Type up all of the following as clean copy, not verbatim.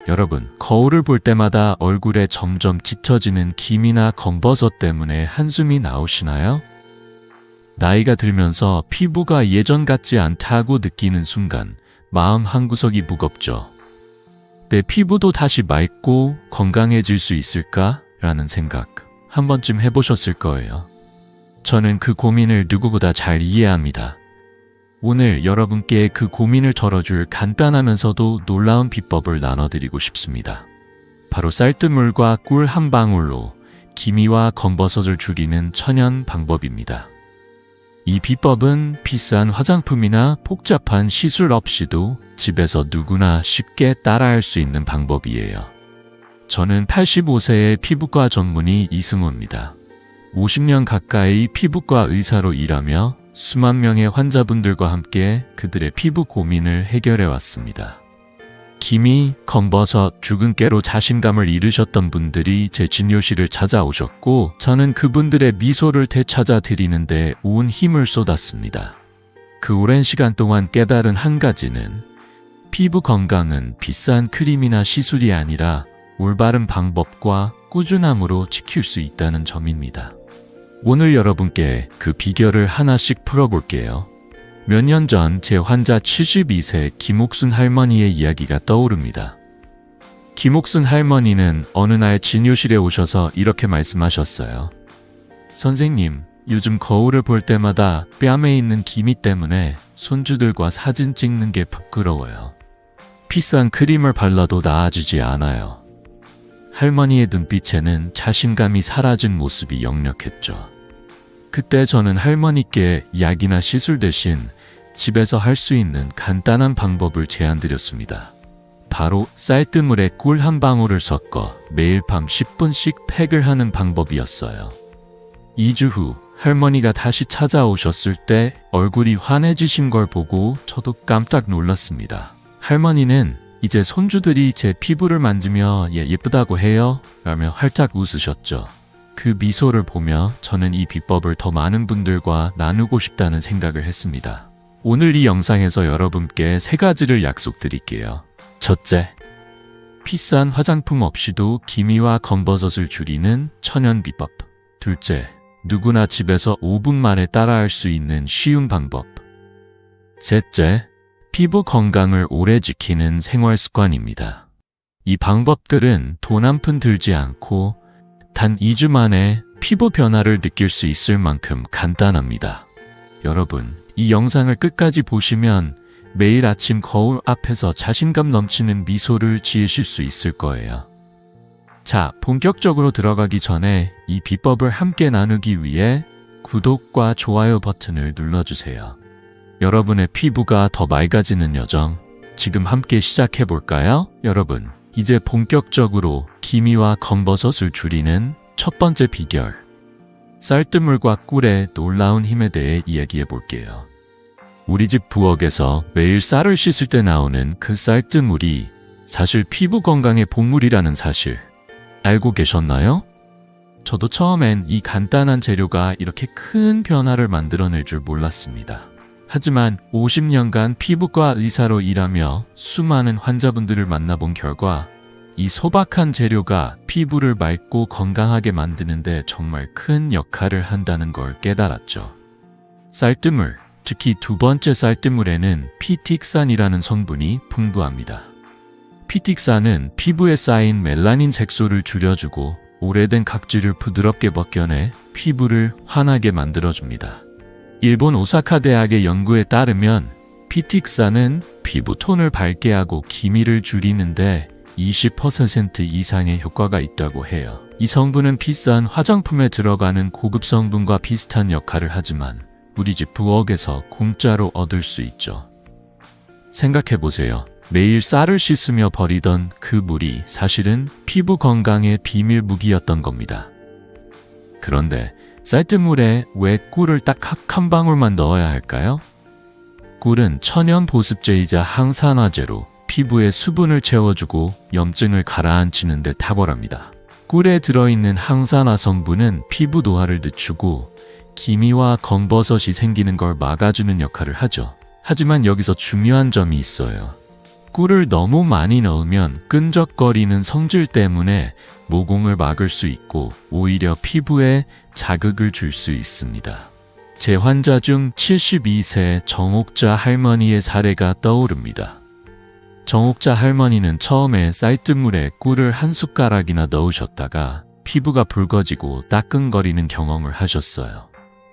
여러분, 거울을 볼 때마다 얼굴에 점점 짙어지는 기미나 검버섯 때문에 한숨이 나오시나요? 나이가 들면서 피부가 예전 같지 않다고 느끼는 순간 마음 한구석이 무겁죠. 내 피부도 다시 맑고 건강해질 수 있을까? 라는 생각 한 번쯤 해보셨을 거예요. 저는 그 고민을 누구보다 잘 이해합니다. 오늘 여러분께 그 고민을 덜어줄 간단하면서도 놀라운 비법을 나눠드리고 싶습니다. 바로 쌀뜨물과 꿀 한 방울로 기미와 검버섯을 줄이는 천연 방법입니다. 이 비법은 비싼 화장품이나 복잡한 시술 없이도 집에서 누구나 쉽게 따라할 수 있는 방법이에요. 저는 85세의 피부과 전문의 이승호입니다. 50년 가까이 피부과 의사로 일하며 수만 명의 환자분들과 함께 그들의 피부 고민을 해결해 왔습니다. 기미, 검버섯, 주근깨로 자신감을 잃으셨던 분들이 제 진료실을 찾아오셨고 저는 그분들의 미소를 되찾아 드리는데 온 힘을 쏟았습니다. 그 오랜 시간 동안 깨달은 한 가지는 피부 건강은 비싼 크림이나 시술이 아니라 올바른 방법과 꾸준함으로 지킬 수 있다는 점입니다. 오늘 여러분께 그 비결을 하나씩 풀어볼게요. 몇 년 전 제 환자 72세 김옥순 할머니의 이야기가 떠오릅니다. 김옥순 할머니는 어느 날 진료실에 오셔서 이렇게 말씀하셨어요. 선생님, 요즘 거울을 볼 때마다 뺨에 있는 기미 때문에 손주들과 사진 찍는 게 부끄러워요. 비싼 크림을 발라도 나아지지 않아요. 할머니의 눈빛에는 자신감이 사라진 모습이 역력했죠. 그때 저는 할머니께 약이나 시술 대신 집에서 할 수 있는 간단한 방법을 제안드렸습니다. 바로 쌀뜨물에 꿀 한 방울을 섞어 매일 밤 10분씩 팩을 하는 방법이었어요. 2주 후 할머니가 다시 찾아오셨을 때 얼굴이 환해지신 걸 보고 저도 깜짝 놀랐습니다. 할머니는 이제 손주들이 제 피부를 만지며 예쁘다고 해요? 라며 활짝 웃으셨죠. 그 미소를 보며 저는 이 비법을 더 많은 분들과 나누고 싶다는 생각을 했습니다. 오늘 이 영상에서 여러분께 3가지를 약속드릴게요. 첫째, 비싼 화장품 없이도 기미와 검버섯을 줄이는 천연 비법. 둘째, 누구나 집에서 5분 만에 따라할 수 있는 쉬운 방법. 셋째, 피부 건강을 오래 지키는 생활 습관입니다. 이 방법들은 돈 한 푼 들지 않고 단 2주 만에 피부 변화를 느낄 수 있을 만큼 간단합니다. 여러분, 이 영상을 끝까지 보시면 매일 아침 거울 앞에서 자신감 넘치는 미소를 지으실 수 있을 거예요. 자, 본격적으로 들어가기 전에 이 비법을 함께 나누기 위해 구독과 좋아요 버튼을 눌러주세요. 여러분의 피부가 더 맑아지는 여정, 지금 함께 시작해볼까요? 여러분, 이제 본격적으로 기미와 검버섯을 줄이는 첫 번째 비결, 쌀뜨물과 꿀의 놀라운 힘에 대해 이야기해 볼게요. 우리 집 부엌에서 매일 쌀을 씻을 때 나오는 그 쌀뜨물이 사실 피부 건강의 보물이라는 사실 알고 계셨나요? 저도 처음엔 이 간단한 재료가 이렇게 큰 변화를 만들어낼 줄 몰랐습니다. 하지만 50년간 피부과 의사로 일하며 수많은 환자분들을 만나본 결과 이 소박한 재료가 피부를 맑고 건강하게 만드는데 정말 큰 역할을 한다는 걸 깨달았죠. 쌀뜨물, 특히 두 번째 쌀뜨물에는 피틱산이라는 성분이 풍부합니다. 피틱산은 피부에 쌓인 멜라닌 색소를 줄여주고 오래된 각질을 부드럽게 벗겨내 피부를 환하게 만들어줍니다. 일본 오사카 대학의 연구에 따르면 피틱산은 피부톤을 밝게 하고 기미를 줄이는데 20% 이상의 효과가 있다고 해요. 이 성분은 비싼 화장품에 들어가는 고급 성분과 비슷한 역할을 하지만 우리 집 부엌에서 공짜로 얻을 수 있죠. 생각해보세요. 매일 쌀을 씻으며 버리던 그 물이 사실은 피부 건강의 비밀 무기였던 겁니다. 그런데 쌀뜨물에 왜 꿀을 딱 한 방울만 넣어야 할까요? 꿀은 천연 보습제이자 항산화제로 피부에 수분을 채워주고 염증을 가라앉히는 데 탁월합니다. 꿀에 들어있는 항산화 성분은 피부 노화를 늦추고 기미와 검버섯이 생기는 걸 막아주는 역할을 하죠. 하지만 여기서 중요한 점이 있어요. 꿀을 너무 많이 넣으면 끈적거리는 성질 때문에 모공을 막을 수 있고 오히려 피부에 자극을 줄 수 있습니다. 제 환자 중 72세 정옥자 할머니의 사례가 떠오릅니다. 정옥자 할머니는 처음에 쌀뜨물에 꿀을 한 숟가락이나 넣으셨다가 피부가 붉어지고 따끔거리는 경험을 하셨어요.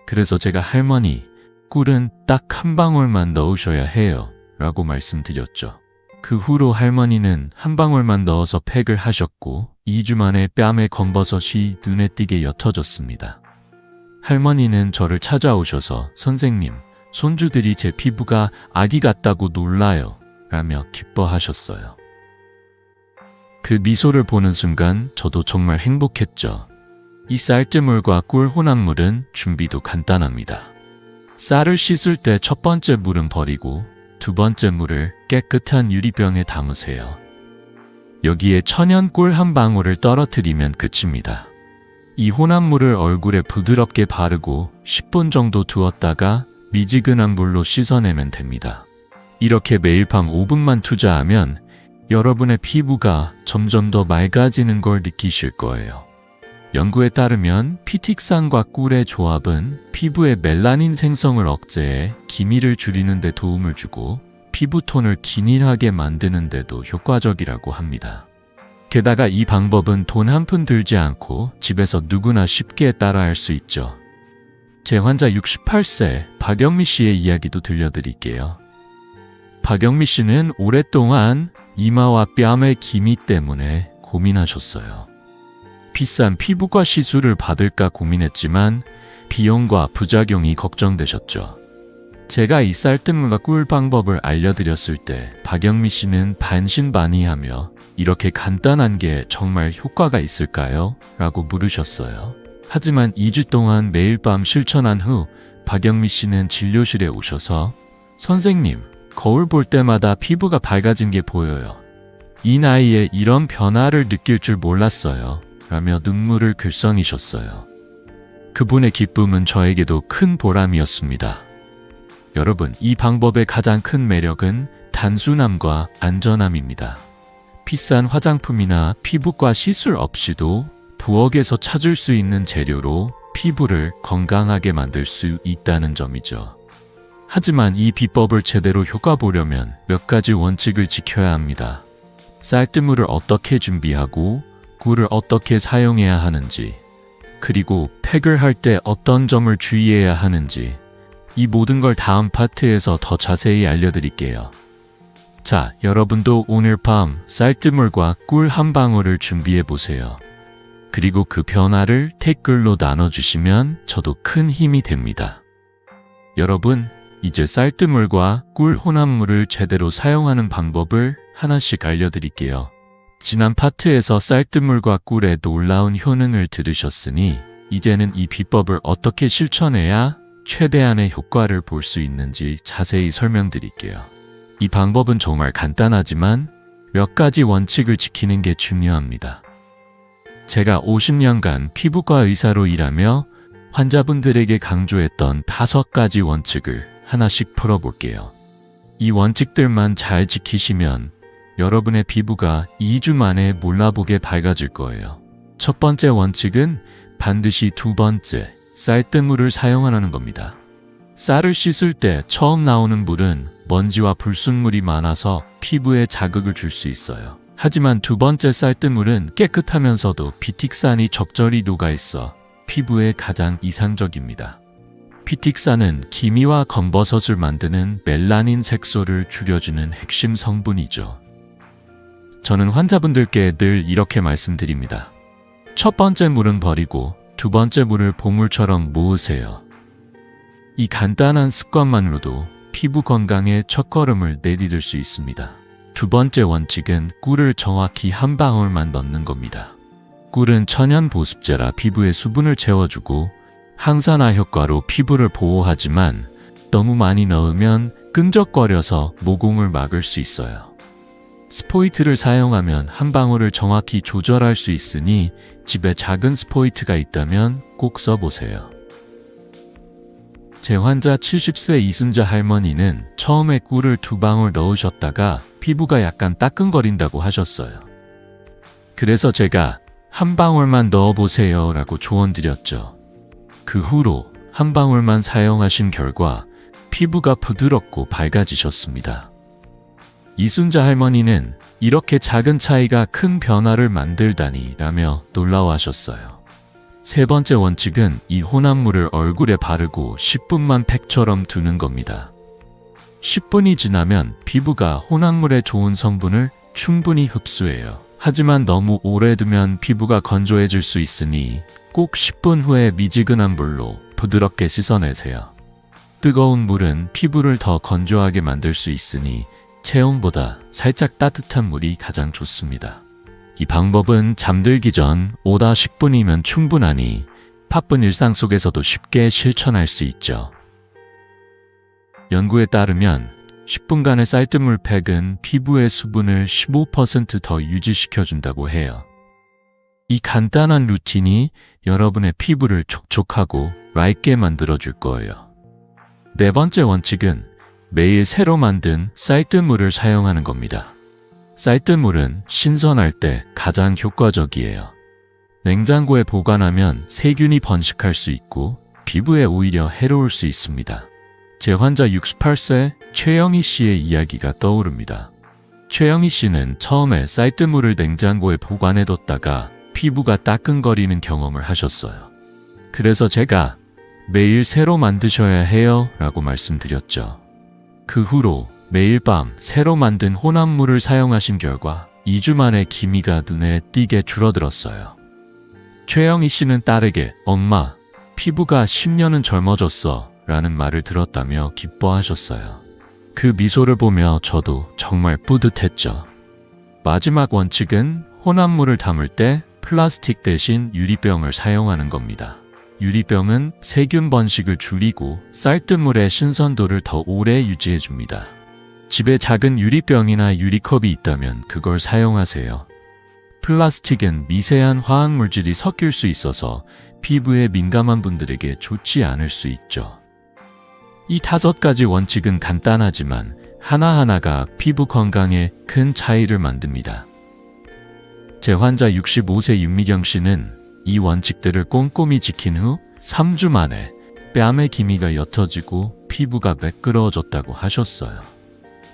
그래서 제가 할머니, 꿀은 딱 한 방울만 넣으셔야 해요 라고 말씀드렸죠. 그 후로 할머니는 한 방울만 넣어서 팩을 하셨고 2주 만에 뺨에 검버섯이 눈에 띄게 옅어졌습니다. 할머니는 저를 찾아오셔서 선생님, 손주들이 제 피부가 아기 같다고 놀라요 라며 기뻐하셨어요. 그 미소를 보는 순간 저도 정말 행복했죠. 이 쌀뜨물과 꿀 혼합물은 준비도 간단합니다. 쌀을 씻을 때 첫 번째 물은 버리고 두 번째 물을 깨끗한 유리병에 담으세요. 여기에 천연 꿀 한 방울을 떨어뜨리면 끝입니다. 이 혼합물을 얼굴에 부드럽게 바르고 10분 정도 두었다가 미지근한 물로 씻어내면 됩니다. 이렇게 매일 밤 5분만 투자하면 여러분의 피부가 점점 더 맑아지는 걸 느끼실 거예요. 연구에 따르면 피틱산과 꿀의 조합은 피부의 멜라닌 생성을 억제해 기미를 줄이는 데 도움을 주고 피부톤을 기닐하게 만드는 데도 효과적이라고 합니다. 게다가 이 방법은 돈 한 푼 들지 않고 집에서 누구나 쉽게 따라할 수 있죠. 제 환자 68세 박영미 씨의 이야기도 들려드릴게요. 박영미 씨는 오랫동안 이마와 뺨의 기미 때문에 고민하셨어요. 비싼 피부과 시술을 받을까 고민했지만 비용과 부작용이 걱정되셨죠. 제가 이 쌀뜨물과 꿀 방법을 알려드렸을 때 박영미 씨는 반신반의하며 이렇게 간단한 게 정말 효과가 있을까요? 라고 물으셨어요. 하지만 2주 동안 매일 밤 실천한 후 박영미 씨는 진료실에 오셔서 선생님, 거울 볼 때마다 피부가 밝아진 게 보여요. 이 나이에 이런 변화를 느낄 줄 몰랐어요. 라며 눈물을 글썽이셨어요. 그분의 기쁨은 저에게도 큰 보람이었습니다. 여러분, 이 방법의 가장 큰 매력은 단순함과 안전함입니다. 비싼 화장품이나 피부과 시술 없이도 부엌에서 찾을 수 있는 재료로 피부를 건강하게 만들 수 있다는 점이죠. 하지만 이 비법을 제대로 효과 보려면 몇 가지 원칙을 지켜야 합니다. 쌀뜨물을 어떻게 준비하고 꿀을 어떻게 사용해야 하는지, 그리고 팩을 할 때 어떤 점을 주의해야 하는지, 이 모든 걸 다음 파트에서 더 자세히 알려드릴게요. 자, 여러분도 오늘 밤 쌀뜨물과 꿀 한 방울을 준비해보세요. 그리고 그 변화를 댓글로 나눠주시면 저도 큰 힘이 됩니다. 여러분, 이제 쌀뜨물과 꿀 혼합물을 제대로 사용하는 방법을 하나씩 알려드릴게요. 지난 파트에서 쌀뜨물과 꿀의 놀라운 효능을 들으셨으니 이제는 이 비법을 어떻게 실천해야 최대한의 효과를 볼 수 있는지 자세히 설명드릴게요. 이 방법은 정말 간단하지만 몇 가지 원칙을 지키는 게 중요합니다. 제가 50년간 피부과 의사로 일하며 환자분들에게 강조했던 5가지 원칙을 하나씩 풀어볼게요. 이 원칙들만 잘 지키시면 여러분의 피부가 2주 만에 몰라보게 밝아질 거예요. 첫 번째 원칙은 반드시 두 번째, 쌀뜨물을 사용하라는 겁니다. 쌀을 씻을 때 처음 나오는 물은 먼지와 불순물이 많아서 피부에 자극을 줄 수 있어요. 하지만 두 번째 쌀뜨물은 깨끗하면서도 비틱산이 적절히 녹아있어 피부에 가장 이상적입니다. 비틱산은 기미와 검버섯을 만드는 멜라닌 색소를 줄여주는 핵심 성분이죠. 저는 환자분들께 늘 이렇게 말씀드립니다. 첫 번째 물은 버리고 두 번째 물을 보물처럼 모으세요. 이 간단한 습관만으로도 피부 건강의 첫걸음을 내디딜 수 있습니다. 두 번째 원칙은 꿀을 정확히 한 방울만 넣는 겁니다. 꿀은 천연 보습제라 피부에 수분을 채워주고 항산화 효과로 피부를 보호하지만 너무 많이 넣으면 끈적거려서 모공을 막을 수 있어요. 스포이트를 사용하면 한 방울을 정확히 조절할 수 있으니 집에 작은 스포이트가 있다면 꼭 써보세요. 제 환자 70세 이순자 할머니는 처음에 꿀을 2방울 넣으셨다가 피부가 약간 따끔거린다고 하셨어요. 그래서 제가 한 방울만 넣어보세요 라고 조언드렸죠. 그 후로 한 방울만 사용하신 결과 피부가 부드럽고 밝아지셨습니다. 이순자 할머니는 이렇게 작은 차이가 큰 변화를 만들다니 라며 놀라워하셨어요. 세 번째 원칙은 이 혼합물을 얼굴에 바르고 10분만 팩처럼 두는 겁니다. 10분이 지나면 피부가 혼합물의 좋은 성분을 충분히 흡수해요. 하지만 너무 오래 두면 피부가 건조해질 수 있으니 꼭 10분 후에 미지근한 물로 부드럽게 씻어내세요. 뜨거운 물은 피부를 더 건조하게 만들 수 있으니 체온보다 살짝 따뜻한 물이 가장 좋습니다. 이 방법은 잠들기 전 5-10분이면 충분하니 바쁜 일상 속에서도 쉽게 실천할 수 있죠. 연구에 따르면 10분간의 쌀뜨물 팩은 피부의 수분을 15% 더 유지시켜준다고 해요. 이 간단한 루틴이 여러분의 피부를 촉촉하고 맑게 만들어줄 거예요. 네 번째 원칙은 매일 새로 만든 쌀뜨물을 사용하는 겁니다. 쌀뜨물은 신선할 때 가장 효과적이에요. 냉장고에 보관하면 세균이 번식할 수 있고 피부에 오히려 해로울 수 있습니다. 제 환자 68세 최영희 씨의 이야기가 떠오릅니다. 최영희 씨는 처음에 쌀뜨물을 냉장고에 보관해뒀다가 피부가 따끔거리는 경험을 하셨어요. 그래서 제가 매일 새로 만드셔야 해요 라고 말씀드렸죠. 그 후로 매일 밤 새로 만든 혼합물을 사용하신 결과 2주 만에 기미가 눈에 띄게 줄어들었어요. 최영희 씨는 딸에게 엄마, 피부가 10년은 젊어졌어 라는 말을 들었다며 기뻐하셨어요. 그 미소를 보며 저도 정말 뿌듯했죠. 마지막 원칙은 혼합물을 담을 때 플라스틱 대신 유리병을 사용하는 겁니다. 유리병은 세균 번식을 줄이고 쌀뜨물의 신선도를 더 오래 유지해줍니다. 집에 작은 유리병이나 유리컵이 있다면 그걸 사용하세요. 플라스틱은 미세한 화학물질이 섞일 수 있어서 피부에 민감한 분들에게 좋지 않을 수 있죠. 이 5가지 원칙은 간단하지만 하나하나가 피부 건강에 큰 차이를 만듭니다. 제 환자 65세 윤미경 씨는 이 원칙들을 꼼꼼히 지킨 후 3주 만에 뺨의 기미가 옅어지고 피부가 매끄러워졌다고 하셨어요.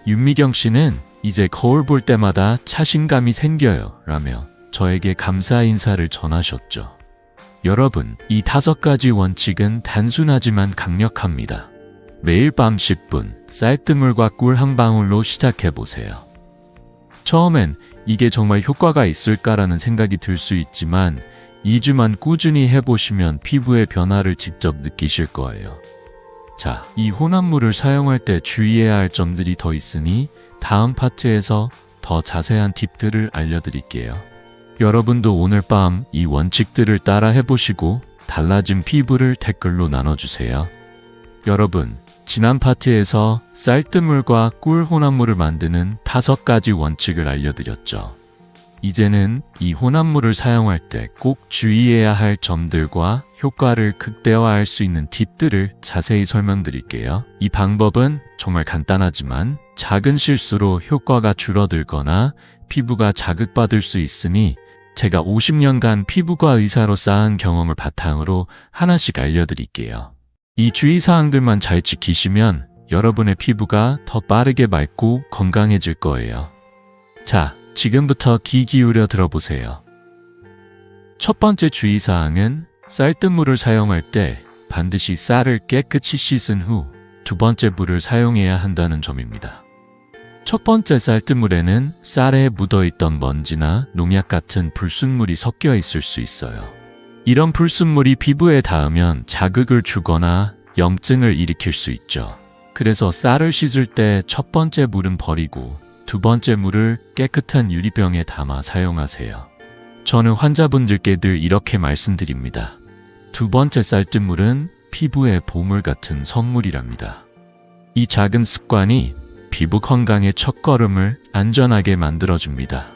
윤미경 씨는 이제 거울 볼 때마다 자신감이 생겨요 라며 저에게 감사 인사를 전하셨죠. 여러분, 이 5가지 원칙은 단순하지만 강력합니다. 매일 밤 10분 쌀뜨물과 꿀 한 방울로 시작해보세요. 처음엔 이게 정말 효과가 있을까라는 생각이 들 수 있지만 2주만 꾸준히 해보시면 피부의 변화를 직접 느끼실 거예요. 자, 이 혼합물을 사용할 때 주의해야 할 점들이 더 있으니 다음 파트에서 더 자세한 팁들을 알려드릴게요. 여러분도 오늘 밤 이 원칙들을 따라 해보시고 달라진 피부를 댓글로 나눠주세요. 여러분, 지난 파트에서 쌀뜨물과 꿀 혼합물을 만드는 5가지 원칙을 알려드렸죠. 이제는 이 혼합물을 사용할 때 꼭 주의해야 할 점들과 효과를 극대화할 수 있는 팁들을 자세히 설명드릴게요. 이 방법은 정말 간단하지만 작은 실수로 효과가 줄어들거나 피부가 자극받을 수 있으니 제가 50년간 피부과 의사로 쌓은 경험을 바탕으로 하나씩 알려드릴게요. 이 주의사항들만 잘 지키시면 여러분의 피부가 더 빠르게 맑고 건강해질 거예요. 자, 지금부터 귀 기울여 들어보세요. 첫 번째 주의사항은 쌀뜨물을 사용할 때 반드시 쌀을 깨끗이 씻은 후 2번째 물을 사용해야 한다는 점입니다. 첫 번째 쌀뜨물에는 쌀에 묻어있던 먼지나 농약 같은 불순물이 섞여 있을 수 있어요. 이런 불순물이 피부에 닿으면 자극을 주거나 염증을 일으킬 수 있죠. 그래서 쌀을 씻을 때 첫 번째 물은 버리고 2번째 물을 깨끗한 유리병에 담아 사용하세요. 저는 환자분들께 늘 이렇게 말씀드립니다. 2번째 쌀뜨물은 피부의 보물 같은 선물이랍니다. 이 작은 습관이 피부 건강의 첫걸음을 안전하게 만들어줍니다.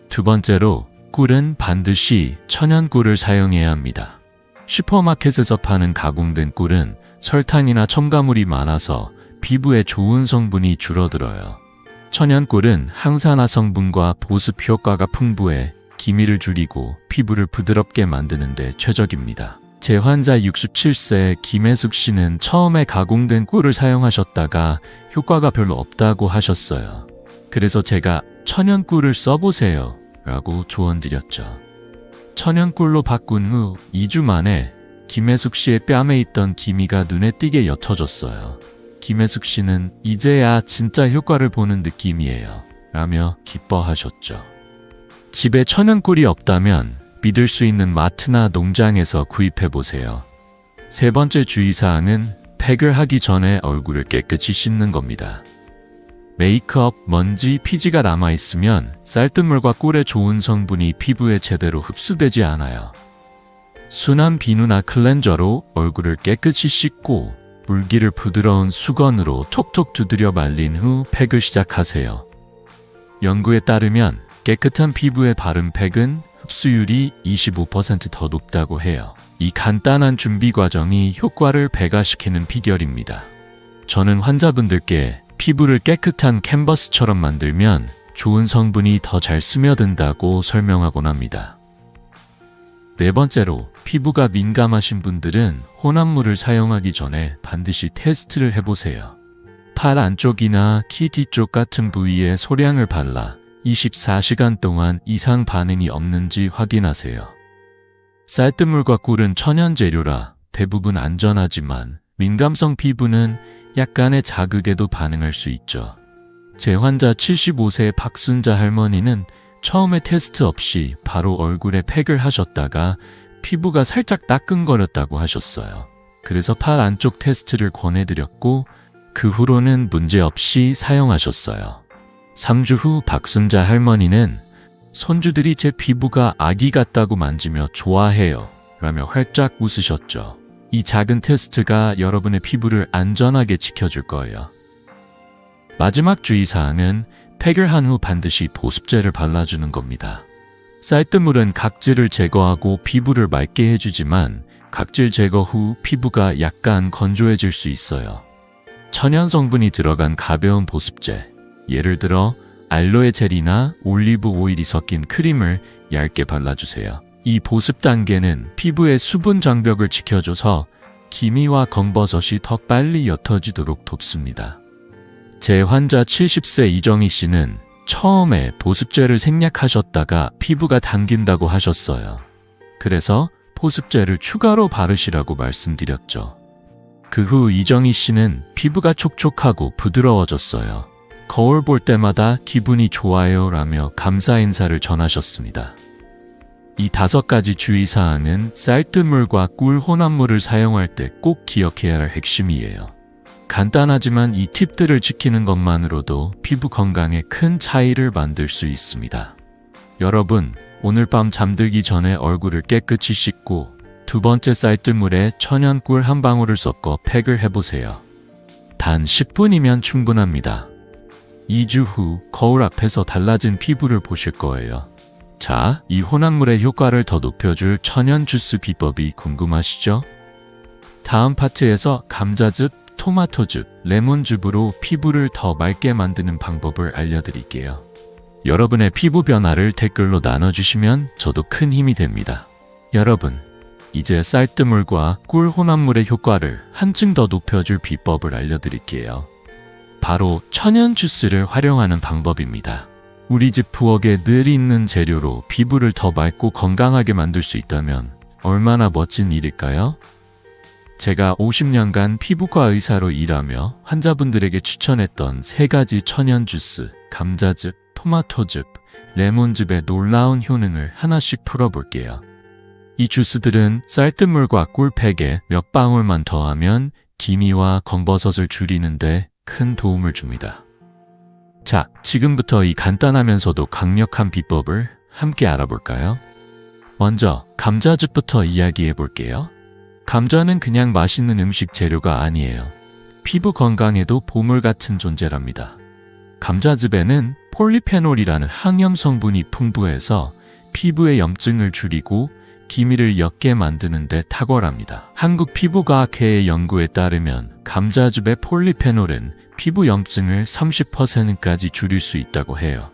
2번째로 꿀은 반드시 천연 꿀을 사용해야 합니다. 슈퍼마켓에서 파는 가공된 꿀은 설탕이나 첨가물이 많아서 피부에 좋은 성분이 줄어들어요. 천연꿀은 항산화 성분과 보습 효과가 풍부해 기미를 줄이고 피부를 부드럽게 만드는 데 최적입니다. 제 환자 67세 김혜숙 씨는 처음에 가공된 꿀을 사용하셨다가 효과가 별로 없다고 하셨어요. 그래서 제가 천연꿀을 써보세요 라고 조언드렸죠. 천연꿀로 바꾼 후 2주 만에 김혜숙 씨의 뺨에 있던 기미가 눈에 띄게 옅어졌어요. 김혜숙 씨는 이제야 진짜 효과를 보는 느낌이에요 라며 기뻐하셨죠. 집에 천연꿀이 없다면 믿을 수 있는 마트나 농장에서 구입해보세요. 세 번째 주의사항은 팩을 하기 전에 얼굴을 깨끗이 씻는 겁니다. 메이크업, 먼지, 피지가 남아있으면 쌀뜨물과 꿀의 좋은 성분이 피부에 제대로 흡수되지 않아요. 순한 비누나 클렌저로 얼굴을 깨끗이 씻고 물기를 부드러운 수건으로 톡톡 두드려 말린 후 팩을 시작하세요. 연구에 따르면 깨끗한 피부에 바른 팩은 흡수율이 25% 더 높다고 해요. 이 간단한 준비 과정이 효과를 배가시키는 비결입니다. 저는 환자분들께 피부를 깨끗한 캔버스처럼 만들면 좋은 성분이 더 잘 스며든다고 설명하곤 합니다. 네 번째로, 피부가 민감하신 분들은 혼합물을 사용하기 전에 반드시 테스트를 해보세요. 팔 안쪽이나 키 뒤쪽 같은 부위에 소량을 발라 24시간 동안 이상 반응이 없는지 확인하세요. 쌀뜨물과 꿀은 천연 재료라 대부분 안전하지만 민감성 피부는 약간의 자극에도 반응할 수 있죠. 제 환자 75세 박순자 할머니는 처음에 테스트 없이 바로 얼굴에 팩을 하셨다가 피부가 살짝 따끔거렸다고 하셨어요. 그래서 팔 안쪽 테스트를 권해드렸고 그 후로는 문제없이 사용하셨어요. 3주 후 박순자 할머니는 손주들이 제 피부가 아기 같다고 만지며 좋아해요 라며 활짝 웃으셨죠. 이 작은 테스트가 여러분의 피부를 안전하게 지켜줄 거예요. 마지막 주의사항은 팩을 한 후 반드시 보습제를 발라주는 겁니다. 쌀뜨물은 각질을 제거하고 피부를 맑게 해주지만 각질 제거 후 피부가 약간 건조해질 수 있어요. 천연 성분이 들어간 가벼운 보습제, 예를 들어 알로에 젤이나 올리브 오일이 섞인 크림을 얇게 발라주세요. 이 보습 단계는 피부의 수분 장벽을 지켜줘서 기미와 검버섯이 더 빨리 옅어지도록 돕습니다. 제 환자 70세 이정희 씨는 처음에 보습제를 생략하셨다가 피부가 당긴다고 하셨어요. 그래서 보습제를 추가로 바르시라고 말씀드렸죠. 그 후 이정희 씨는 피부가 촉촉하고 부드러워졌어요. 거울 볼 때마다 기분이 좋아요 라며 감사 인사를 전하셨습니다. 이 5가지 주의사항은 쌀뜨물과 꿀 혼합물을 사용할 때 꼭 기억해야 할 핵심이에요. 간단하지만 이 팁들을 지키는 것만으로도 피부 건강에 큰 차이를 만들 수 있습니다. 여러분, 오늘 밤 잠들기 전에 얼굴을 깨끗이 씻고 두 번째 쌀뜨물에 천연 꿀 한 방울을 섞어 팩을 해보세요. 단 10분이면 충분합니다. 2주 후 거울 앞에서 달라진 피부를 보실 거예요. 자, 이 혼합물의 효과를 더 높여줄 천연 주스 비법이 궁금하시죠? 다음 파트에서 감자즙, 토마토즙, 레몬즙으로 피부를 더 맑게 만드는 방법을 알려드릴게요. 여러분의 피부 변화를 댓글로 나눠주시면 저도 큰 힘이 됩니다. 여러분, 이제 쌀뜨물과 꿀 혼합물의 효과를 한층 더 높여줄 비법을 알려드릴게요. 바로 천연 주스를 활용하는 방법입니다. 우리 집 부엌에 늘 있는 재료로 피부를 더 맑고 건강하게 만들 수 있다면 얼마나 멋진 일일까요? 제가 50년간 피부과 의사로 일하며 환자분들에게 추천했던 3가지 천연 주스, 감자즙, 토마토즙, 레몬즙의 놀라운 효능을 하나씩 풀어볼게요. 이 주스들은 쌀뜨물과 꿀팩에 몇 방울만 더하면 기미와 검버섯을 줄이는데 큰 도움을 줍니다. 자, 지금부터 이 간단하면서도 강력한 비법을 함께 알아볼까요? 먼저 감자즙부터 이야기해 볼게요. 감자는 그냥 맛있는 음식 재료가 아니에요. 피부 건강에도 보물 같은 존재랍니다. 감자즙에는 폴리페놀이라는 항염 성분이 풍부해서 피부의 염증을 줄이고 기미를 옅게 만드는 데 탁월합니다. 한국 피부과학회의 연구에 따르면 감자즙의 폴리페놀은 피부 염증을 30%까지 줄일 수 있다고 해요.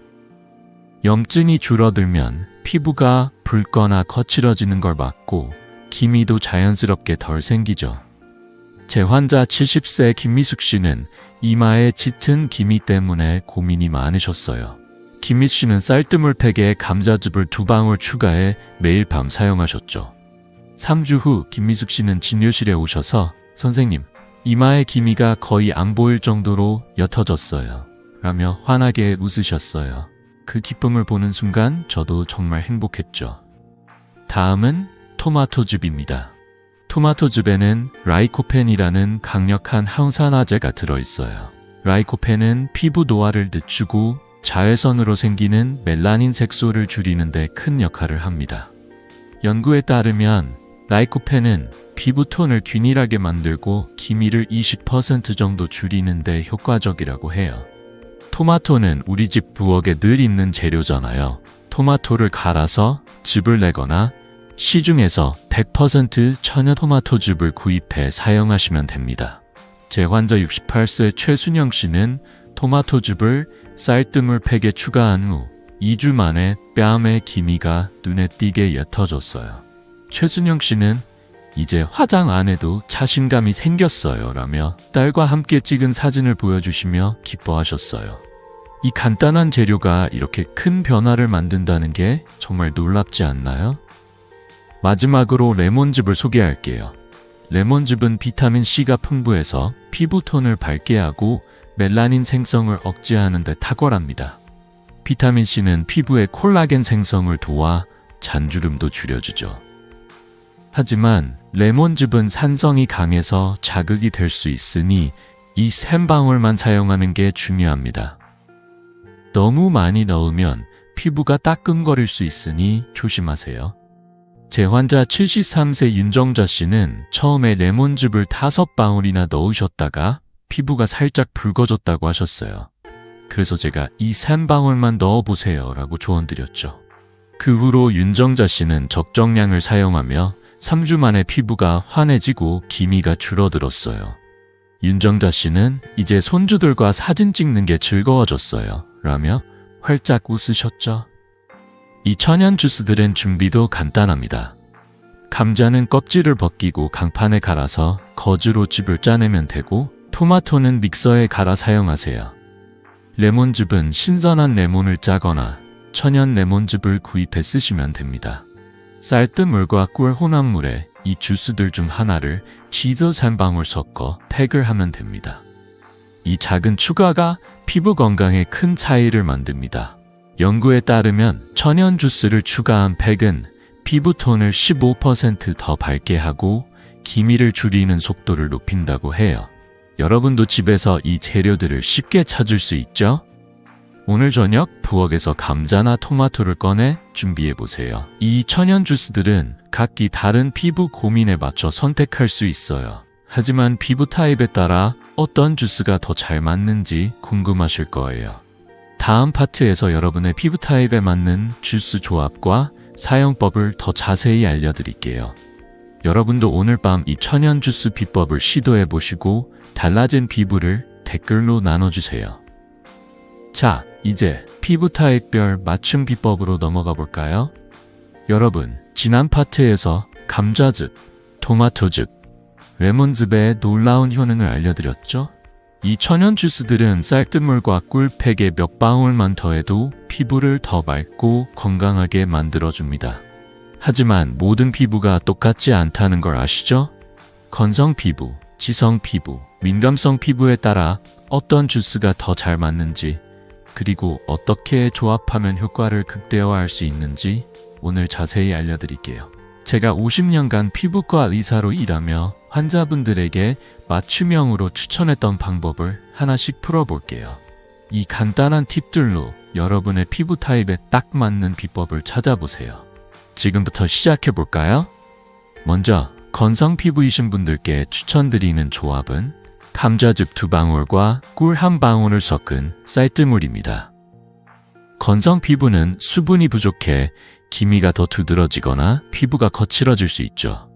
염증이 줄어들면 피부가 붉거나 거칠어지는 걸 막고 기미도 자연스럽게 덜 생기죠. 제 환자 70세 김미숙 씨는 이마에 짙은 기미 때문에 고민이 많으셨어요. 김미 씨는 쌀뜨물팩에 감자즙을 2방울 추가해 매일 밤 사용하셨죠. 3주 후 김미숙 씨는 진료실에 오셔서 선생님, 이마의 기미가 거의 안 보일 정도로 옅어졌어요. 라며 환하게 웃으셨어요. 그 기쁨을 보는 순간 저도 정말 행복했죠. 다음은 토마토즙입니다. 토마토즙에는 라이코펜이라는 강력한 항산화제가 들어있어요. 라이코펜은 피부 노화를 늦추고 자외선으로 생기는 멜라닌 색소를 줄이는 데 큰 역할을 합니다. 연구에 따르면 라이코펜은 피부톤을 균일하게 만들고 기미를 20% 정도 줄이는 데 효과적이라고 해요. 토마토는 우리 집 부엌에 늘 있는 재료잖아요. 토마토를 갈아서 즙을 내거나 시중에서 100% 천연 토마토즙을 구입해 사용하시면 됩니다. 제 환자 68세 최순영 씨는 토마토즙을 쌀뜨물팩에 추가한 후 2주 만에 뺨의 기미가 눈에 띄게 옅어졌어요. 최순영 씨는 이제 화장 안 해도 자신감이 생겼어요 라며 딸과 함께 찍은 사진을 보여주시며 기뻐하셨어요. 이 간단한 재료가 이렇게 큰 변화를 만든다는 게 정말 놀랍지 않나요? 마지막으로 레몬즙을 소개할게요. 레몬즙은 비타민C가 풍부해서 피부톤을 밝게 하고 멜라닌 생성을 억제하는 데 탁월합니다. 비타민C는 피부의 콜라겐 생성을 도와 잔주름도 줄여주죠. 하지만 레몬즙은 산성이 강해서 자극이 될 수 있으니 이 3방울만 사용하는 게 중요합니다. 너무 많이 넣으면 피부가 따끔거릴 수 있으니 조심하세요. 제 환자 73세 윤정자 씨는 처음에 레몬즙을 5방울이나 넣으셨다가 피부가 살짝 붉어졌다고 하셨어요. 그래서 제가 이 3방울만 넣어보세요 라고 조언드렸죠. 그 후로 윤정자 씨는 적정량을 사용하며 3주 만에 피부가 환해지고 기미가 줄어들었어요. 윤정자 씨는 이제 손주들과 사진 찍는 게 즐거워졌어요 라며 활짝 웃으셨죠. 이 천연 주스들은 준비도 간단합니다. 감자는 껍질을 벗기고 강판에 갈아서 거즈로 즙을 짜내면 되고 토마토는 믹서에 갈아 사용하세요. 레몬즙은 신선한 레몬을 짜거나 천연 레몬즙을 구입해 쓰시면 됩니다. 쌀뜨물과 꿀 혼합물에 이 주스들 중 하나를 치즈 3방울 섞어 팩을 하면 됩니다. 이 작은 추가가 피부 건강에 큰 차이를 만듭니다. 연구에 따르면 천연 주스를 추가한 팩은 피부톤을 15% 더 밝게 하고 기미를 줄이는 속도를 높인다고 해요. 여러분도 집에서 이 재료들을 쉽게 찾을 수 있죠? 오늘 저녁 부엌에서 감자나 토마토를 꺼내 준비해보세요. 이 천연 주스들은 각기 다른 피부 고민에 맞춰 선택할 수 있어요. 하지만 피부 타입에 따라 어떤 주스가 더 잘 맞는지 궁금하실 거예요. 다음 파트에서 여러분의 피부 타입에 맞는 주스 조합과 사용법을 더 자세히 알려드릴게요. 여러분도 오늘 밤 이 천연 주스 비법을 시도해보시고 달라진 피부를 댓글로 나눠주세요. 자, 이제 피부 타입별 맞춤 비법으로 넘어가 볼까요? 여러분, 지난 파트에서 감자즙, 토마토즙, 레몬즙의 놀라운 효능을 알려드렸죠? 이 천연 주스들은 쌀뜨물과 꿀팩에 몇 방울만 더해도 피부를 더 맑고 건강하게 만들어줍니다. 하지만 모든 피부가 똑같지 않다는 걸 아시죠? 건성 피부, 지성 피부, 민감성 피부에 따라 어떤 주스가 더 잘 맞는지, 그리고 어떻게 조합하면 효과를 극대화할 수 있는지 오늘 자세히 알려드릴게요. 제가 50년간 피부과 의사로 일하며 환자분들에게 맞춤형으로 추천했던 방법을 하나씩 풀어볼게요. 이 간단한 팁들로 여러분의 피부 타입에 딱 맞는 비법을 찾아보세요. 지금부터 시작해볼까요? 먼저 건성 피부이신 분들께 추천드리는 조합은 감자즙 2방울과 꿀 1방울을 섞은 쌀뜨물입니다. 건성 피부는 수분이 부족해 기미가 더 두드러지거나 피부가 거칠어질 수 있죠.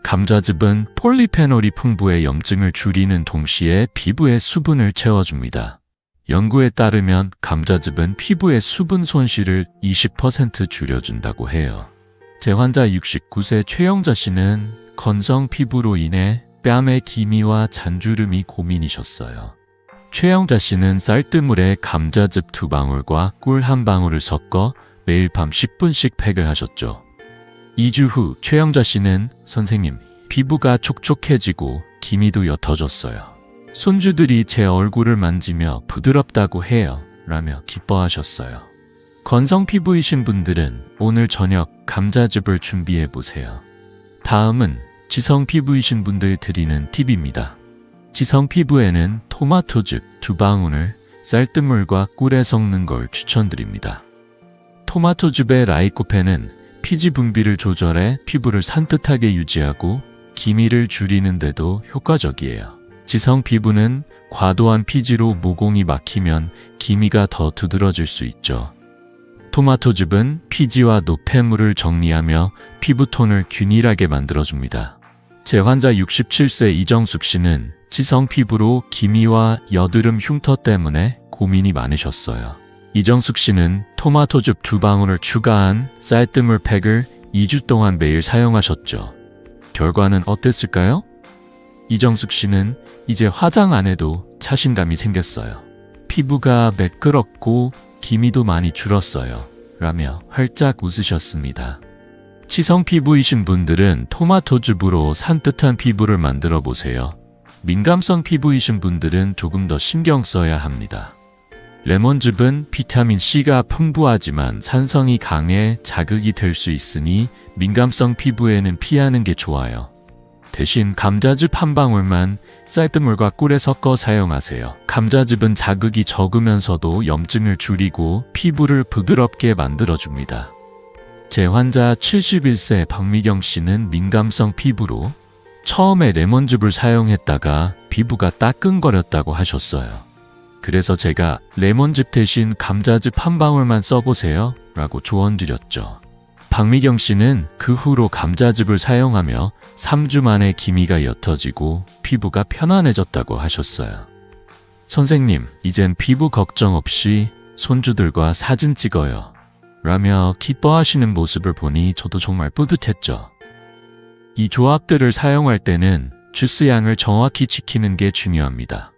감자즙은 폴리페놀이 풍부해 염증을 줄이는 동시에 피부에 수분을 채워줍니다. 연구에 따르면 감자즙은 피부의 수분 손실을 20% 줄여준다고 해요. 제 환자 69세 최영자 씨는 건성 피부로 인해 뺨의 기미와 잔주름이 고민이셨어요. 최영자 씨는 쌀뜨물에 감자즙 2방울과 꿀 1방울을 섞어 매일 밤 10분씩 팩을 하셨죠. 2주 후 최영자 씨는 선생님, 피부가 촉촉해지고 기미도 옅어졌어요. 손주들이 제 얼굴을 만지며 부드럽다고 해요. 라며 기뻐하셨어요. 건성 피부이신 분들은 오늘 저녁 감자즙을 준비해 보세요. 다음은 지성 피부이신 분들 드리는 팁입니다. 지성 피부에는 토마토즙 2방울을 쌀뜨물과 꿀에 섞는 걸 추천드립니다. 토마토즙의 라이코펜은 피지 분비를 조절해 피부를 산뜻하게 유지하고 기미를 줄이는 데도 효과적이에요. 지성 피부는 과도한 피지로 모공이 막히면 기미가 더 두드러질 수 있죠. 토마토즙은 피지와 노폐물을 정리하며 피부톤을 균일하게 만들어줍니다. 제 환자 67세 이정숙 씨는 지성 피부로 기미와 여드름 흉터 때문에 고민이 많으셨어요. 이정숙 씨는 토마토즙 2방울을 추가한 쌀뜨물 팩을 2주 동안 매일 사용하셨죠. 결과는 어땠을까요? 이정숙 씨는 이제 화장 안 해도 자신감이 생겼어요. 피부가 매끄럽고 기미도 많이 줄었어요. 라며 활짝 웃으셨습니다. 지성 피부이신 분들은 토마토즙으로 산뜻한 피부를 만들어 보세요. 민감성 피부이신 분들은 조금 더 신경 써야 합니다. 레몬즙은 비타민C가 풍부하지만 산성이 강해 자극이 될 수 있으니 민감성 피부에는 피하는 게 좋아요. 대신 감자즙 1방울만 쌀뜨물과 꿀에 섞어 사용하세요. 감자즙은 자극이 적으면서도 염증을 줄이고 피부를 부드럽게 만들어줍니다. 제 환자 71세 박미경 씨는 민감성 피부로 처음에 레몬즙을 사용했다가 피부가 따끔거렸다고 하셨어요. 그래서 제가 레몬즙 대신 감자즙 1방울만 써보세요 라고 조언드렸죠. 박미경 씨는 그 후로 감자즙을 사용하며 3주 만에 기미가 옅어지고 피부가 편안해졌다고 하셨어요. 선생님, 이젠 피부 걱정 없이 손주들과 사진 찍어요. 라며 기뻐하시는 모습을 보니 저도 정말 뿌듯했죠. 이 조합들을 사용할 때는 주스 양을 정확히 지키는 게 중요합니다.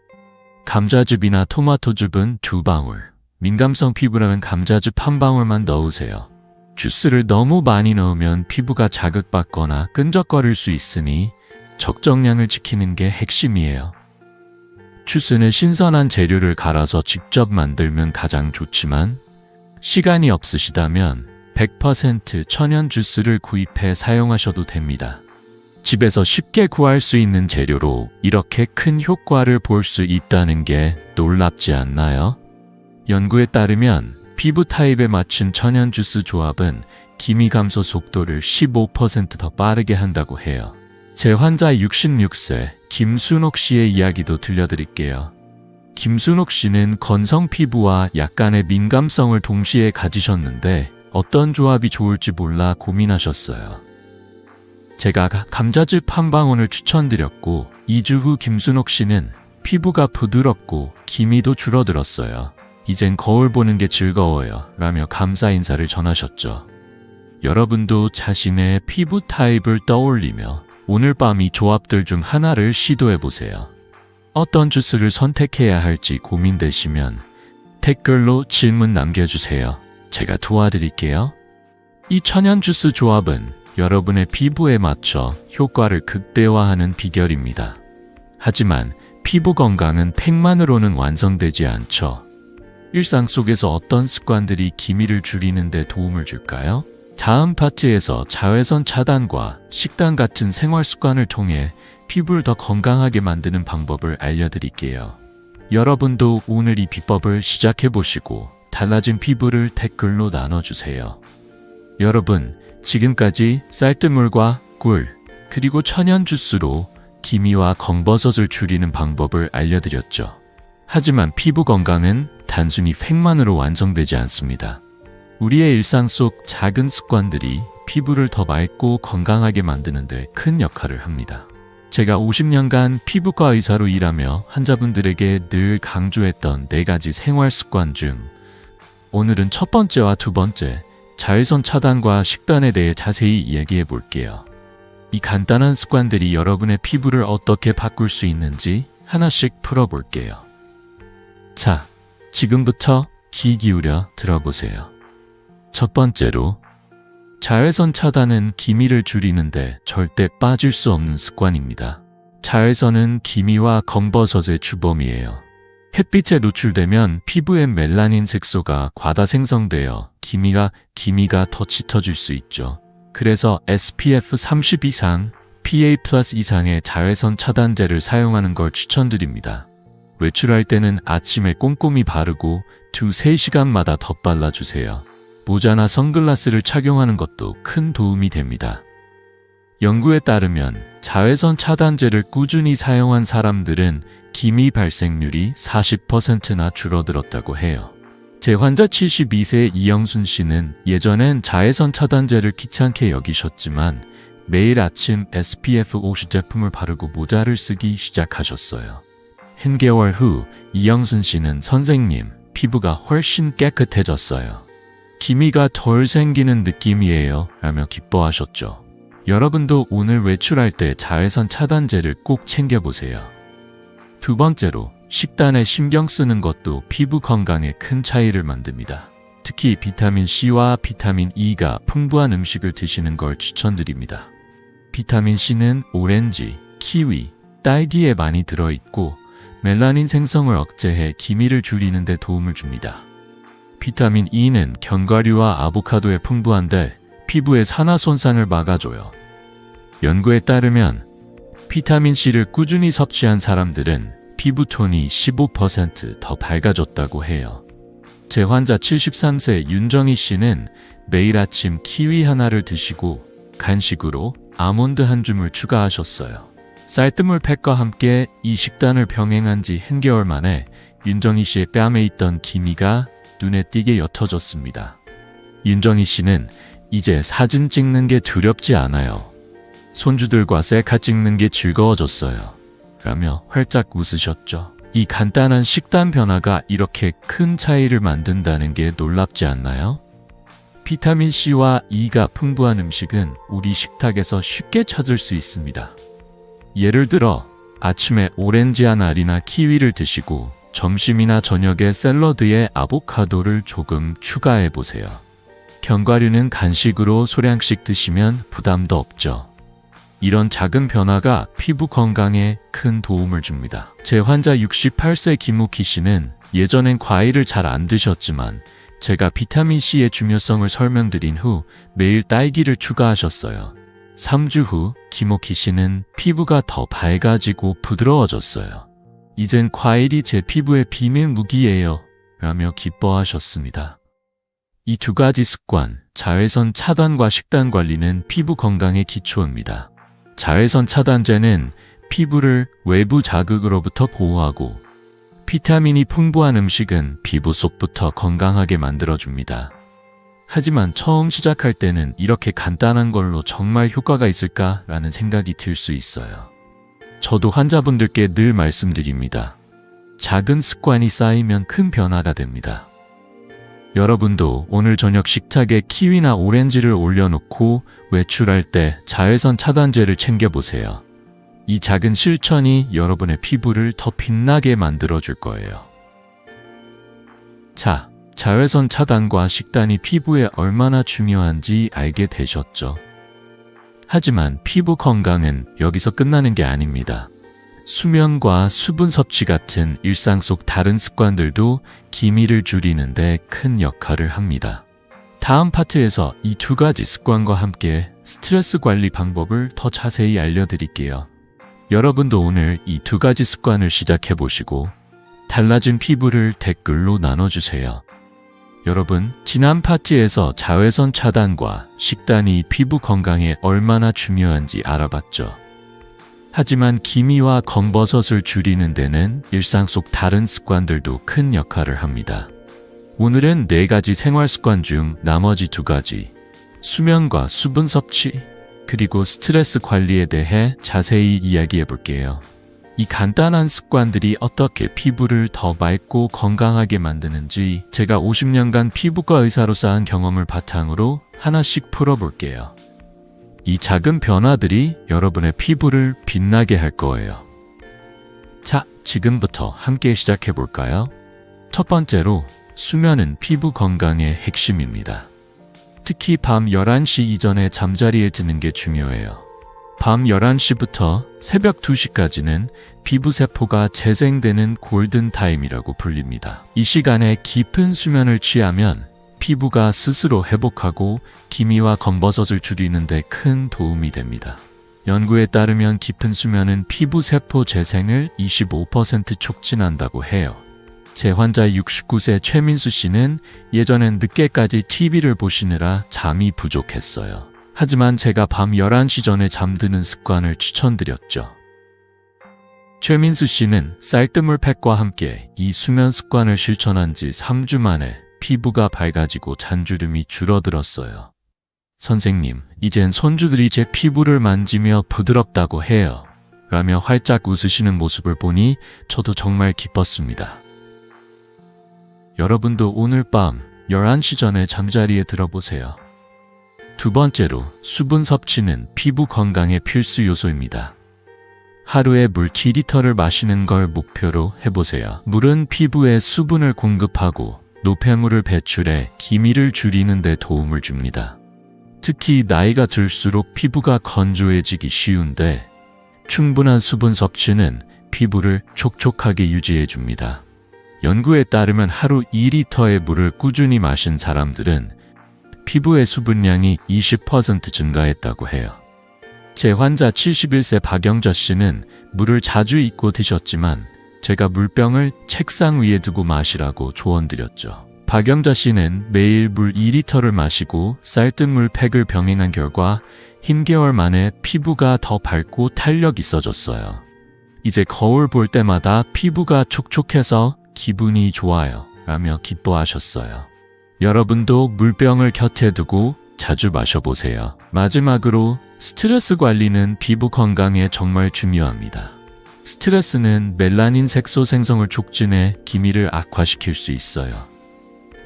감자즙이나 토마토즙은 2방울, 민감성 피부라면 감자즙 1방울만 넣으세요. 주스를 너무 많이 넣으면 피부가 자극받거나 끈적거릴 수 있으니 적정량을 지키는 게 핵심이에요. 주스는 신선한 재료를 갈아서 직접 만들면 가장 좋지만 시간이 없으시다면 100% 천연 주스를 구입해 사용하셔도 됩니다. 집에서 쉽게 구할 수 있는 재료로 이렇게 큰 효과를 볼 수 있다는 게 놀랍지 않나요? 연구에 따르면 피부 타입에 맞춘 천연 주스 조합은 기미 감소 속도를 15% 더 빠르게 한다고 해요. 제 환자 66세 김순옥 씨의 이야기도 들려드릴게요. 김순옥 씨는 건성 피부와 약간의 민감성을 동시에 가지셨는데 어떤 조합이 좋을지 몰라 고민하셨어요. 제가 감자즙 1방울을 추천드렸고 2주 후 김순옥 씨는 피부가 부드럽고 기미도 줄어들었어요. 이젠 거울 보는 게 즐거워요 라며 감사 인사를 전하셨죠. 여러분도 자신의 피부 타입을 떠올리며 오늘 밤 이 조합들 중 하나를 시도해보세요. 어떤 주스를 선택해야 할지 고민되시면 댓글로 질문 남겨주세요. 제가 도와드릴게요. 이 천연 주스 조합은 여러분의 피부에 맞춰 효과를 극대화하는 비결입니다. 하지만 피부 건강은 팩만으로는 완성되지 않죠. 일상 속에서 어떤 습관들이 기미를 줄이는 데 도움을 줄까요? 다음 파트에서 자외선 차단과 식단 같은 생활 습관을 통해 피부를 더 건강하게 만드는 방법을 알려드릴게요. 여러분도 오늘 이 비법을 시작해보시고 달라진 피부를 댓글로 나눠주세요. 여러분, 지금까지 쌀뜨물과 꿀, 그리고 천연 주스로 기미와 검버섯을 줄이는 방법을 알려드렸죠. 하지만 피부 건강은 단순히 팩만으로 완성되지 않습니다. 우리의 일상 속 작은 습관들이 피부를 더 맑고 건강하게 만드는 데 큰 역할을 합니다. 제가 50년간 피부과 의사로 일하며 환자분들에게 늘 강조했던 4가지 생활 습관 중 오늘은 첫 번째와 두 번째, 자외선 차단과 식단에 대해 자세히 이야기해 볼게요. 이 간단한 습관들이 여러분의 피부를 어떻게 바꿀 수 있는지 하나씩 풀어볼게요. 자, 지금부터 귀 기울여 들어보세요. 첫 번째로, 자외선 차단은 기미를 줄이는데 절대 빠질 수 없는 습관입니다. 자외선은 기미와 검버섯의 주범이에요. 햇빛에 노출되면 피부엔 멜라닌 색소가 과다 생성되어 기미가 더 짙어질 수 있죠. 그래서 SPF 30 이상, PA+ 이상의 자외선 차단제를 사용하는 걸 추천드립니다. 외출할 때는 아침에 꼼꼼히 바르고 2-3시간마다 덧발라주세요. 모자나 선글라스를 착용하는 것도 큰 도움이 됩니다. 연구에 따르면 자외선 차단제를 꾸준히 사용한 사람들은 기미 발생률이 40%나 줄어들었다고 해요. 제 환자 72세 이영순 씨는 예전엔 자외선 차단제를 귀찮게 여기셨지만 매일 아침 SPF 50 제품을 바르고 모자를 쓰기 시작하셨어요. 한 개월 후 이영순 씨는 선생님, 피부가 훨씬 깨끗해졌어요. 기미가 덜 생기는 느낌이에요 라며 기뻐하셨죠. 여러분도 오늘 외출할 때 자외선 차단제를 꼭 챙겨보세요. 두 번째로, 식단에 신경 쓰는 것도 피부 건강에 큰 차이를 만듭니다. 특히 비타민C와 비타민E가 풍부한 음식을 드시는 걸 추천드립니다. 비타민C는 오렌지, 키위, 딸기에 많이 들어있고 멜라닌 생성을 억제해 기미를 줄이는 데 도움을 줍니다. 비타민 E는 견과류와 아보카도에 풍부한데 피부의 산화 손상을 막아줘요. 연구에 따르면 비타민 C를 꾸준히 섭취한 사람들은 피부톤이 15% 더 밝아졌다고 해요. 제 환자 73세 윤정희 씨는 매일 아침 키위 하나를 드시고 간식으로 아몬드 한 줌을 추가하셨어요. 쌀뜨물 팩과 함께 이 식단을 병행한 지 한 개월 만에 윤정희 씨의 뺨에 있던 기미가 눈에 띄게 옅어졌습니다. 윤정희 씨는 이제 사진 찍는 게 두렵지 않아요. 손주들과 셀카 찍는 게 즐거워졌어요. 라며 활짝 웃으셨죠. 이 간단한 식단 변화가 이렇게 큰 차이를 만든다는 게 놀랍지 않나요? 비타민C와 E가 풍부한 음식은 우리 식탁에서 쉽게 찾을 수 있습니다. 예를 들어 아침에 오렌지 한 알이나 키위를 드시고 점심이나 저녁에 샐러드에 아보카도를 조금 추가해 보세요. 견과류는 간식으로 소량씩 드시면 부담도 없죠. 이런 작은 변화가 피부 건강에 큰 도움을 줍니다. 제 환자 68세 김우키 씨는 예전엔 과일을 잘 안 드셨지만 제가 비타민C의 중요성을 설명드린 후 매일 딸기를 추가하셨어요. 3주 후 김우키 씨는 피부가 더 밝아지고 부드러워졌어요. 이젠 과일이 제 피부의 비밀 무기예요 라며 기뻐하셨습니다. 이 두 가지 습관, 자외선 차단과 식단 관리는 피부 건강의 기초입니다. 자외선 차단제는 피부를 외부 자극으로부터 보호하고 비타민이 풍부한 음식은 피부 속부터 건강하게 만들어줍니다. 하지만 처음 시작할 때는 이렇게 간단한 걸로 정말 효과가 있을까라는 생각이 들 수 있어요. 저도 환자분들께 늘 말씀드립니다. 작은 습관이 쌓이면 큰 변화가 됩니다. 여러분도 오늘 저녁 식탁에 키위나 오렌지를 올려놓고 외출할 때 자외선 차단제를 챙겨보세요. 이 작은 실천이 여러분의 피부를 더 빛나게 만들어줄 거예요. 자, 자외선 차단과 식단이 피부에 얼마나 중요한지 알게 되셨죠? 하지만 피부 건강은 여기서 끝나는 게 아닙니다. 수면과 수분 섭취 같은 일상 속 다른 습관들도 기미를 줄이는 데 큰 역할을 합니다. 다음 파트에서 이 두 가지 습관과 함께 스트레스 관리 방법을 더 자세히 알려드릴게요. 여러분도 오늘 이 두 가지 습관을 시작해 보시고 달라진 피부를 댓글로 나눠주세요. 여러분, 지난 파트에서 자외선 차단과 식단이 피부 건강에 얼마나 중요한지 알아봤죠. 하지만 기미와 검버섯을 줄이는 데는 일상 속 다른 습관들도 큰 역할을 합니다. 오늘은 4가지 생활 습관 중 나머지 2가지, 수면과 수분 섭취, 그리고 스트레스 관리에 대해 자세히 이야기해 볼게요. 이 간단한 습관들이 어떻게 피부를 더 맑고 건강하게 만드는지 제가 50년간 피부과 의사로 쌓은 경험을 바탕으로 하나씩 풀어볼게요. 이 작은 변화들이 여러분의 피부를 빛나게 할 거예요. 자, 지금부터 함께 시작해 볼까요? 첫 번째로, 수면은 피부 건강의 핵심입니다. 특히 밤 11시 이전에 잠자리에 드는 게 중요해요. 밤 11시부터 새벽 2시까지는 피부세포가 재생되는 골든타임이라고 불립니다. 이 시간에 깊은 수면을 취하면 피부가 스스로 회복하고 기미와 검버섯을 줄이는 데 큰 도움이 됩니다. 연구에 따르면 깊은 수면은 피부세포 재생을 25% 촉진한다고 해요. 제 환자 69세 최민수 씨는 예전엔 늦게까지 TV를 보시느라 잠이 부족했어요. 하지만 제가 밤 11시 전에 잠드는 습관을 추천드렸죠. 최민수 씨는 쌀뜨물 팩과 함께 이 수면 습관을 실천한 지 3주 만에 피부가 밝아지고 잔주름이 줄어들었어요. 선생님, 이젠 손주들이 제 피부를 만지며 부드럽다고 해요. 라며 활짝 웃으시는 모습을 보니 저도 정말 기뻤습니다. 여러분도 오늘 밤 11시 전에 잠자리에 들어보세요. 두 번째로, 수분 섭취는 피부 건강의 필수 요소입니다. 하루에 물 2리터를 마시는 걸 목표로 해보세요. 물은 피부에 수분을 공급하고 노폐물을 배출해 기미를 줄이는 데 도움을 줍니다. 특히 나이가 들수록 피부가 건조해지기 쉬운데 충분한 수분 섭취는 피부를 촉촉하게 유지해 줍니다. 연구에 따르면 하루 2리터의 물을 꾸준히 마신 사람들은 피부의 수분량이 20% 증가했다고 해요. 제 환자 71세 박영자 씨는 물을 자주 잊고 드셨지만 제가 물병을 책상 위에 두고 마시라고 조언드렸죠. 박영자 씨는 매일 물 2리터를 마시고 쌀뜨물 팩을 병행한 결과 흰 개월 만에 피부가 더 밝고 탄력 있어졌어요. 이제 거울 볼 때마다 피부가 촉촉해서 기분이 좋아요. 라며 기뻐하셨어요. 여러분도 물병을 곁에 두고 자주 마셔보세요. 마지막으로, 스트레스 관리는 피부 건강에 정말 중요합니다. 스트레스는 멜라닌 색소 생성을 촉진해 기미를 악화시킬 수 있어요.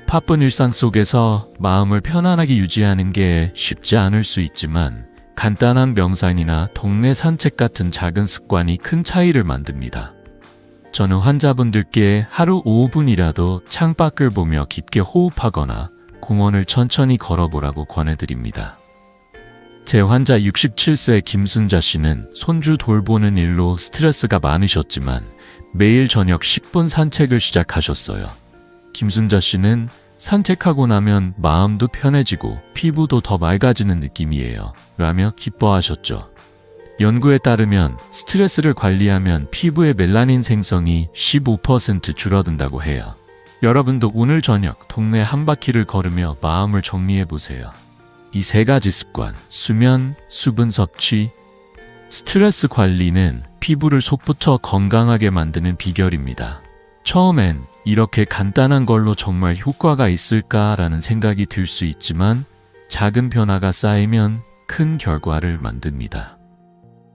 바쁜 일상 속에서 마음을 편안하게 유지하는 게 쉽지 않을 수 있지만 간단한 명상이나 동네 산책 같은 작은 습관이 큰 차이를 만듭니다. 저는 환자분들께 하루 5분이라도 창밖을 보며 깊게 호흡하거나 공원을 천천히 걸어보라고 권해드립니다. 제 환자 67세 김순자 씨는 손주 돌보는 일로 스트레스가 많으셨지만 매일 저녁 10분 산책을 시작하셨어요. 김순자 씨는 산책하고 나면 마음도 편해지고 피부도 더 맑아지는 느낌이에요. 라며 기뻐하셨죠. 연구에 따르면 스트레스를 관리하면 피부의 멜라닌 생성이 15% 줄어든다고 해요. 여러분도 오늘 저녁 동네 한 바퀴를 걸으며 마음을 정리해보세요. 이 3가지 습관, 수면, 수분 섭취, 스트레스 관리는 피부를 속부터 건강하게 만드는 비결입니다. 처음엔 이렇게 간단한 걸로 정말 효과가 있을까라는 생각이 들 수 있지만 작은 변화가 쌓이면 큰 결과를 만듭니다.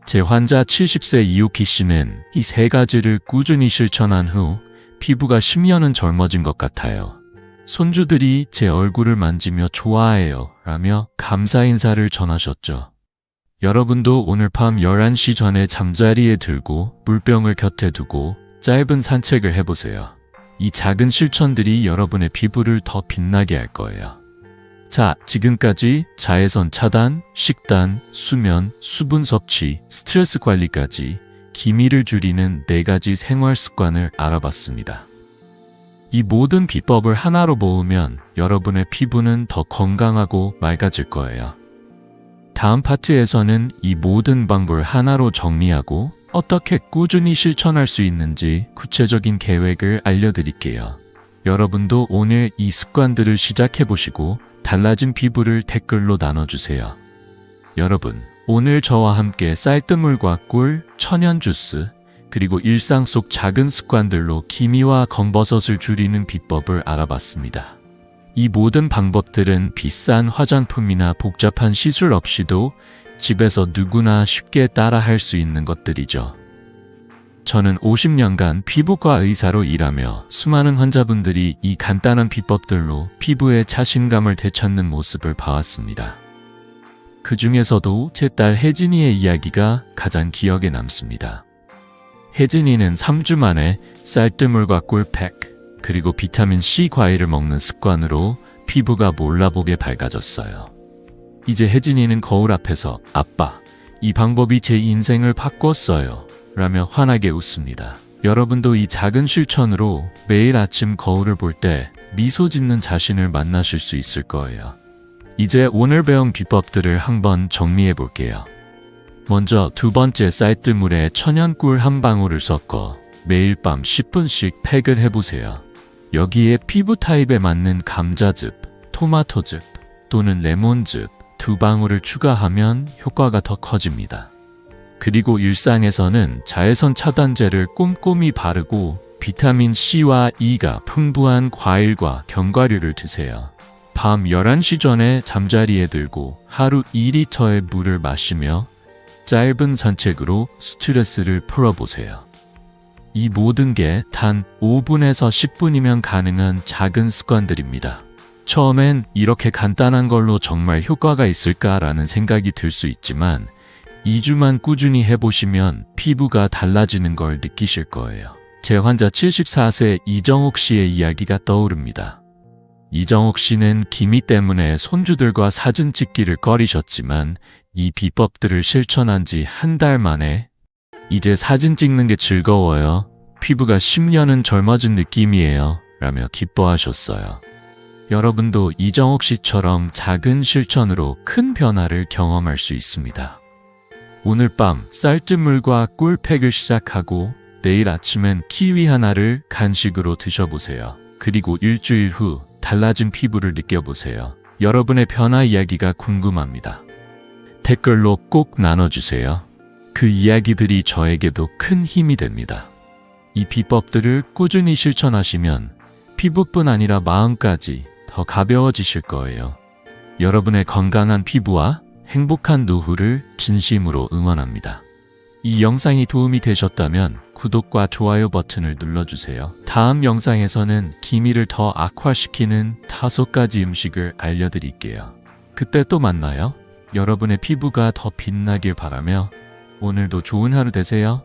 제 환자 70세 이오키 씨는 이 3가지를 꾸준히 실천한 후 피부가 10년은 젊어진 것 같아요. 손주들이 제 얼굴을 만지며 좋아해요 라며 감사 인사를 전하셨죠. 여러분도 오늘 밤 11시 전에 잠자리에 들고 물병을 곁에 두고 짧은 산책을 해보세요. 이 작은 실천들이 여러분의 피부를 더 빛나게 할 거예요. 자, 지금까지 자외선 차단, 식단, 수면, 수분 섭취, 스트레스 관리까지 기미를 줄이는 4가지 생활 습관을 알아봤습니다. 이 모든 비법을 하나로 모으면 여러분의 피부는 더 건강하고 맑아질 거예요. 다음 파트에서는 이 모든 방법을 하나로 정리하고 어떻게 꾸준히 실천할 수 있는지 구체적인 계획을 알려드릴게요. 여러분도 오늘 이 습관들을 시작해보시고 달라진 피부를 댓글로 나눠주세요. 여러분, 오늘 저와 함께 쌀뜨물과 꿀, 천연 주스, 그리고 일상 속 작은 습관들로 기미와 검버섯을 줄이는 비법을 알아봤습니다. 이 모든 방법들은 비싼 화장품이나 복잡한 시술 없이도 집에서 누구나 쉽게 따라할 수 있는 것들이죠. 저는 50년간 피부과 의사로 일하며 수많은 환자분들이 이 간단한 비법들로 피부에 자신감을 되찾는 모습을 봐왔습니다. 그 중에서도 제 딸 혜진이의 이야기가 가장 기억에 남습니다. 혜진이는 3주 만에 쌀뜨물과 꿀팩, 그리고 비타민C 과일을 먹는 습관으로 피부가 몰라보게 밝아졌어요. 이제 혜진이는 거울 앞에서 아빠, 이 방법이 제 인생을 바꿨어요 라며 환하게 웃습니다. 여러분도 이 작은 실천으로 매일 아침 거울을 볼 때 미소 짓는 자신을 만나실 수 있을 거예요. 이제 오늘 배운 비법들을 한번 정리해 볼게요. 먼저 두 번째, 쌀뜨물에 천연꿀 한 방울을 섞어 매일 밤 10분씩 팩을 해보세요. 여기에 피부 타입에 맞는 감자즙, 토마토즙 또는 레몬즙 2방울을 추가하면 효과가 더 커집니다. 그리고 일상에서는 자외선 차단제를 꼼꼼히 바르고 비타민 C와 E가 풍부한 과일과 견과류를 드세요. 밤 11시 전에 잠자리에 들고 하루 2리터의 물을 마시며 짧은 산책으로 스트레스를 풀어보세요. 이 모든 게 단 5분에서 10분이면 가능한 작은 습관들입니다. 처음엔 이렇게 간단한 걸로 정말 효과가 있을까라는 생각이 들 수 있지만 2주만 꾸준히 해보시면 피부가 달라지는 걸 느끼실 거예요. 제 환자 74세 이정옥 씨의 이야기가 떠오릅니다. 이정옥 씨는 기미 때문에 손주들과 사진 찍기를 꺼리셨지만 이 비법들을 실천한 지 한 달 만에 이제 사진 찍는 게 즐거워요. 피부가 10년은 젊어진 느낌이에요. 라며 기뻐하셨어요. 여러분도 이정옥 씨처럼 작은 실천으로 큰 변화를 경험할 수 있습니다. 오늘 밤 쌀뜨물과 꿀팩을 시작하고 내일 아침엔 키위 하나를 간식으로 드셔보세요. 그리고 일주일 후 달라진 피부를 느껴보세요. 여러분의 변화 이야기가 궁금합니다. 댓글로 꼭 나눠주세요. 그 이야기들이 저에게도 큰 힘이 됩니다. 이 비법들을 꾸준히 실천하시면 피부뿐 아니라 마음까지 더 가벼워지실 거예요. 여러분의 건강한 피부와 행복한 노후를 진심으로 응원합니다. 이 영상이 도움이 되셨다면 구독과 좋아요 버튼을 눌러주세요. 다음 영상에서는 기미를 더 악화시키는 5가지 음식을 알려드릴게요. 그때 또 만나요. 여러분의 피부가 더 빛나길 바라며 오늘도 좋은 하루 되세요.